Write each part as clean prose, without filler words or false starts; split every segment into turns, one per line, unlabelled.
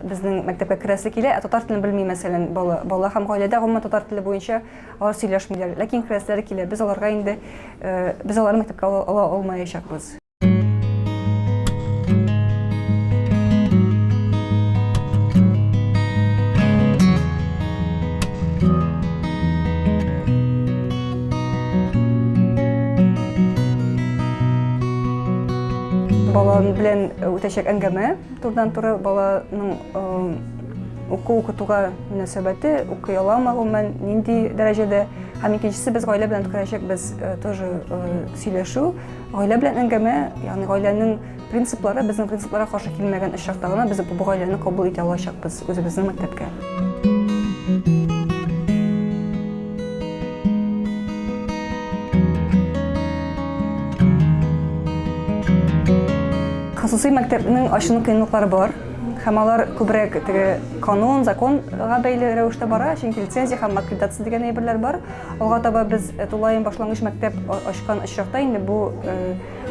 безнең мәктәпкә керәсе килә, татар телен белми, мәсәлән, бала һәм гаиләдә гомумән татар теле буенча алар сөйләшмиләр, ләкин керәселәре килә. Без аларга инде без аларны мәктәпкә ала алмаячакбыз. Баланың белән үтәчәк әңгәмә, турыдан-туры баланың укытуга мөнәсәбәте, укый аламы гомумән, нинди дәрәҗәдә, һәм икенчесе без гаилә белән үткәрәчәк, без тоже сөйләшү, гаилә белән әңгәмә, ягъни гаиләнең принциплары безнең принципларга каршы килмәгән чакта гына без бу гаиләне кабул итә алачакбыз үзебезнең мәктәпкә. Хосусый мәктәпнең ачуның кыенлыклары бар. Һәм алар күбрәк канун, законга бәйле рәвештә бара, чөнки лицензия һәм аккредитация дигән әйберләр бар. Алга таба без тулайын башлангыч мәктәп ачкан чакта инде бу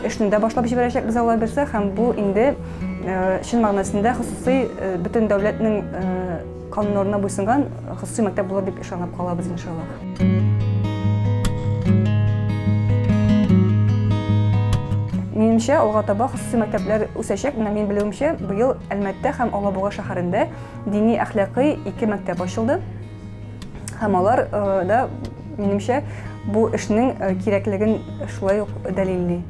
эшне дә башлап җибәрәчәкбез Алла бирсә, һәм бу инде чын мәгънәсендә хосусый бөтен дәүләтнең кануннарына буйсынган хосусый мәктәп булыр дип ышанып калабыз иншаллах. Минемчә, алга таба хосусый мәктәпләр үсәчәк. Мин белүемчә, быел Әлмәттә һәм Алабуга шәһәрендә дини-әхлакый 2 мәктәп ачылды. Һәм алар да, минемчә, бу эшнең кирәклеген шулай ук дәлилли.